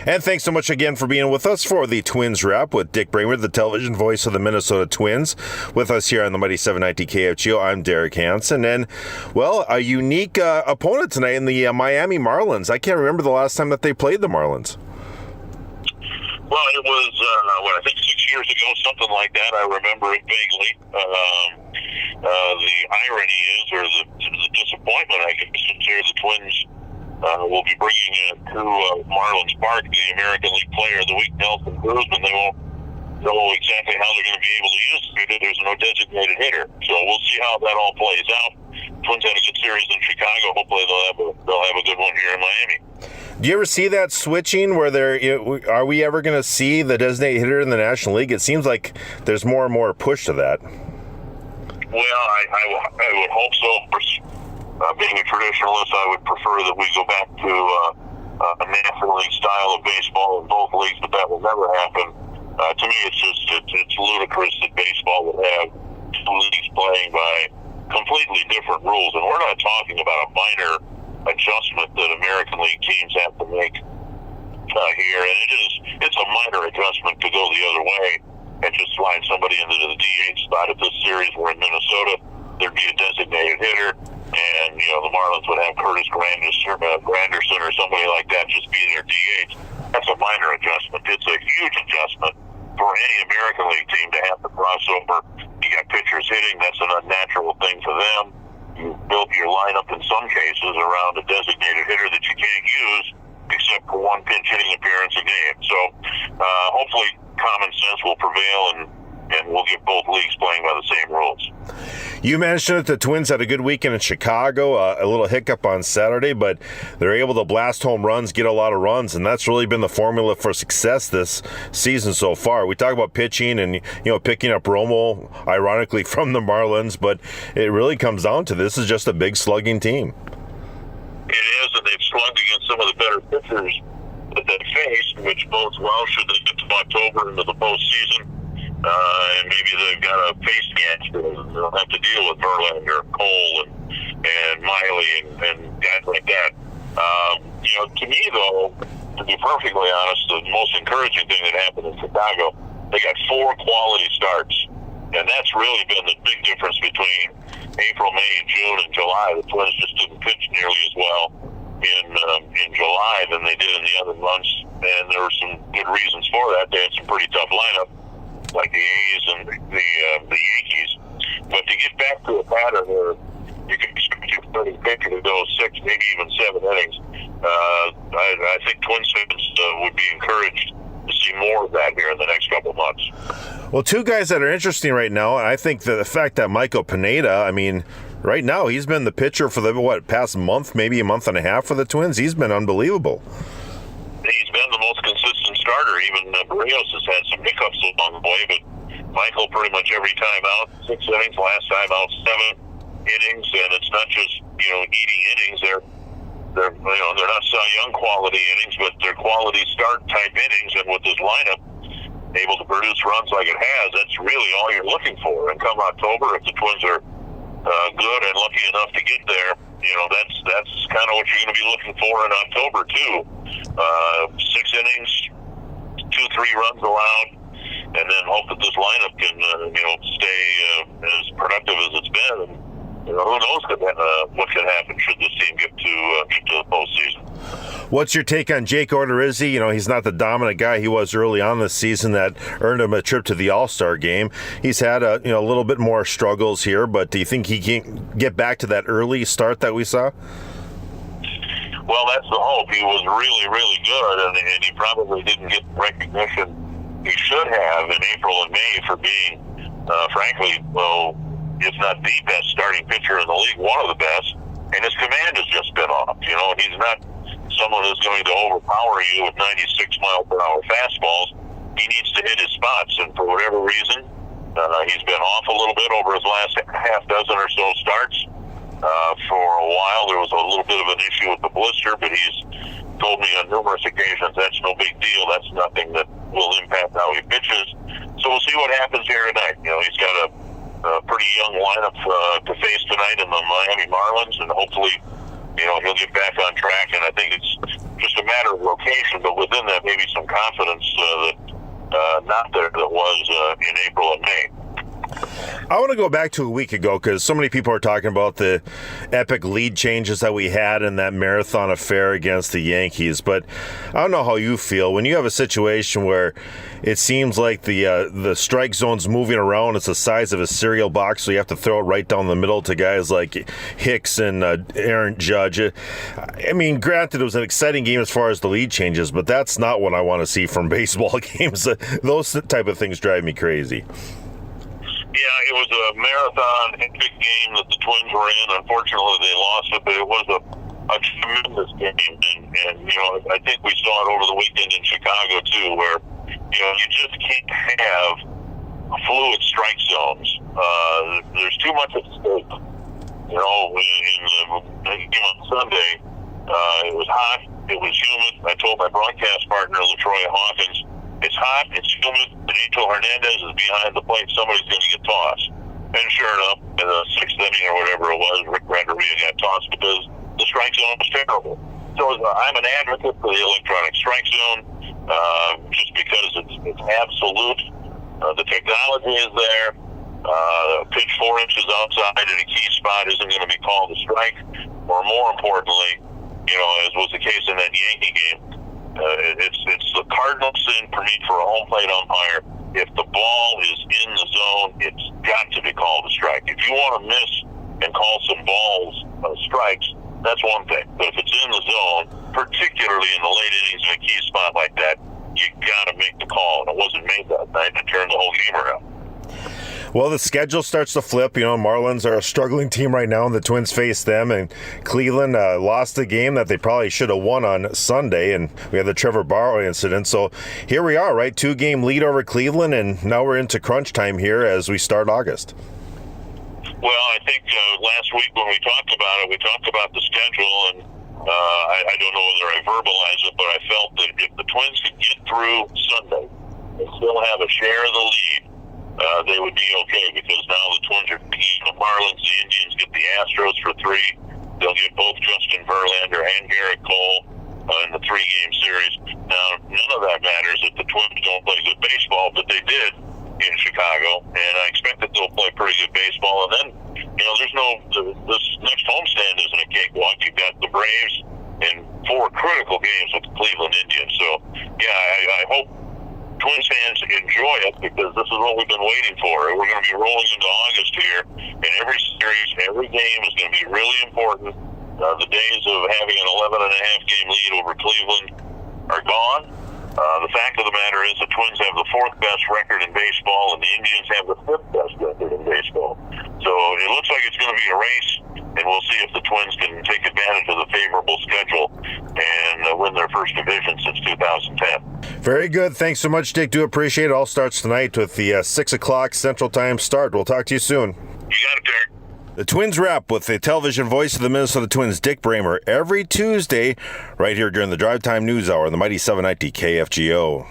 And thanks so much again for being with us for the Twins Wrap with Dick Bremer, the television voice of the Minnesota Twins, with us here on the Mighty 790 KFGO. I'm Derek Hanson, and, well, a unique opponent tonight in the Miami Marlins. I can't remember the last time that they played the Marlins. Well, it was, I think 6 years ago, something like that. I remember it vaguely. The irony is, or the disappointment, I guess, since here the Twins will be bringing in to Marlins Park the American League Player of the Week, Nelson Cruz, and they won't know exactly how they're going to be able to use it. There's no designated hitter. So we'll see how that all plays out. Twins had a good series in Chicago. Hopefully they'll have a good one here in Miami. Do you ever see that switching where are we ever going to see the designated hitter in the National League? It seems like there's more and more push to that. Well, I would hope so. Being a traditionalist, I would prefer that we go back to a National League style of baseball in both leagues, but that will never happen. To me, it's ludicrous that baseball would have two leagues playing by completely different rules, and we're not talking about a minor adjustment that American League teams have to make here, and it's a minor adjustment to go the other way and just slide somebody into the DH spot. If this series were in Minnesota, there'd be a designated hitter, and the Marlins would have Curtis Granderson or somebody like that just be their DH. That's a minor adjustment. It's a huge adjustment for any American League team to have to cross over. You got pitchers hitting. That's an unnatural thing for them. You built your lineup in some cases around a designated hitter that you can't use except for one pinch hitting appearance a game. So hopefully common sense will prevail and we'll get both leagues playing by the same rules. You mentioned that the Twins had a good weekend in Chicago, a little hiccup on Saturday, but they're able to blast home runs, get a lot of runs, and that's really been the formula for success this season so far. We talk about pitching and picking up Romo, ironically, from the Marlins, but it really comes down to this is just a big slugging team. It is, and they've slugged against some of the better pitchers that they faced, which bodes well should they get to October into the postseason. And maybe they've got a face match that they'll have to deal with Verlander, Cole, and Miley, and guys like that. To me, though, to be perfectly honest, the most encouraging thing that happened in Chicago, they got 4 quality starts. And that's really been the big difference between April, May, and June and July. The Twins just didn't pitch nearly as well in July than they did in the other months. And there were some good reasons for that. They had some pretty tough lineup, like the A's and the Yankees. But to get back to a pattern where you can expect your starting pitcher to go 6, maybe even 7 innings, I think Twins fans would be encouraged to see more of that here in the next couple of months. Well, two guys that are interesting right now, I think the fact that Michael Pineda, right now he's been the pitcher for the past month, maybe a month and a half for the Twins. He's been unbelievable. He's been the most consistent starter. Even Barrios has had some hiccups along the way, but Michael pretty much every time out, 6 innings, last time out 7 innings, and it's not just eating innings. They're not Cy Young quality innings, but they're quality start type innings, and with this lineup able to produce runs like it has, that's really all you're looking for. And come October, if the Twins are good and lucky enough to get there, that's kind of what you're going to be looking for in October too. 6 innings, 2-3 runs allowed, and then hope that this lineup can stay as productive as it's been. And who knows what could happen should this team get to the postseason. What's your take on Jake Odorizzi? He's not the dominant guy he was early on this season that earned him a trip to the All-Star game. He's had a little bit more struggles here, but do you think he can get back to that early start that we saw? Well, that's the hope. He was really, really good, and he probably didn't get the recognition he should have in April and May for being, frankly, if not the best starting pitcher in the league, one of the best, and his command has just been off. He's not someone who's going to overpower you with 96-mile-per-hour fastballs. He needs to hit his spots, and for whatever reason, he's been off a little bit over his last half dozen or so starts. For a while, there was a little bit of an issue with the blister, but he's told me on numerous occasions that's no big deal. That's nothing that will impact how he pitches. So we'll see what happens here tonight. He's got a pretty young lineup to face tonight in the Miami Marlins, and hopefully he'll get back on track, and I think it's just a matter of location, but within that, maybe some confidence that not there that was in April and May. I want to go back to a week ago because so many people are talking about the epic lead changes that we had in that marathon affair against the Yankees. But I don't know how you feel when you have a situation where it seems like the strike zone's moving around. It's the size of a cereal box, so you have to throw it right down the middle to guys like Hicks and Aaron Judge. I mean, granted, it was an exciting game as far as the lead changes, but that's not what I want to see from baseball games. Those type of things drive me crazy. Yeah, it was a marathon epic game that the Twins were in. Unfortunately, they lost it, but it was a tremendous game. And I think we saw it over the weekend in Chicago, too, where, you just can't have fluid strike zones. There's too much at stake. In the game on Sunday, it was hot, it was humid. I told my broadcast partner, LaTroy Hawkins, it's hot, it's humid, Benito Hernandez is behind the plate, somebody's going to get tossed. And sure enough, in the sixth inning or whatever it was, Rick Renteria got tossed because the strike zone was terrible. So I'm an advocate for the electronic strike zone, just because it's absolute. The technology is there. Pitch 4 inches outside in a key spot isn't going to be called a strike. Or more importantly, as was the case in that Yankee game, it's the cardinal sin for me for a home plate umpire. If the ball is in the zone, it's got to be called a strike. If you want to miss and call some balls strikes, that's one thing. But if it's in the zone, particularly in the late innings in a key spot like that, you got to make the call. And it wasn't made that night to turn the whole game around. Well, the schedule starts to flip. Marlins are a struggling team right now, and the Twins face them. And Cleveland lost the game that they probably should have won on Sunday, and we had the Trevor Bauer incident. So here we are, right? 2-game lead over Cleveland, and now we're into crunch time here as we start August. Well, I think last week when we talked about it, we talked about the schedule, and I don't know whether I verbalized it, but I felt that if the Twins could get through Sunday and still have a share of the lead, they would be okay, because now the Twins are beating the Marlins, the Indians get the Astros for 3. They'll get both Justin Verlander and Garrett Cole in the 3-game series. Now, none of that matters if the Twins don't play good baseball, but they did in Chicago, and I expect that they'll play pretty good baseball. And then, this next homestand isn't a cakewalk. You've got the Braves in 4 critical games with the Cleveland Indians. So, yeah, I hope Twins fans enjoy it, because this is what we've been waiting for. We're going to be rolling into August here, and every series, every game is going to be really important. The days of having an 11.5-game lead over Cleveland are gone. The fact of the matter is the Twins have the 4th best record in baseball, and the Indians have the 5th best record in baseball. So it looks like it's going to be a race, and we'll see if the Twins can take advantage of the favorable schedule and win their first division since 2010. Very good. Thanks so much, Dick. Do appreciate it. All starts tonight with the 6 o'clock Central Time start. We'll talk to you soon. You got it, Derek. The Twins Wrap with the television voice of the Minnesota Twins, Dick Bremer, every Tuesday right here during the Drive Time News Hour on the Mighty 790 KFGO.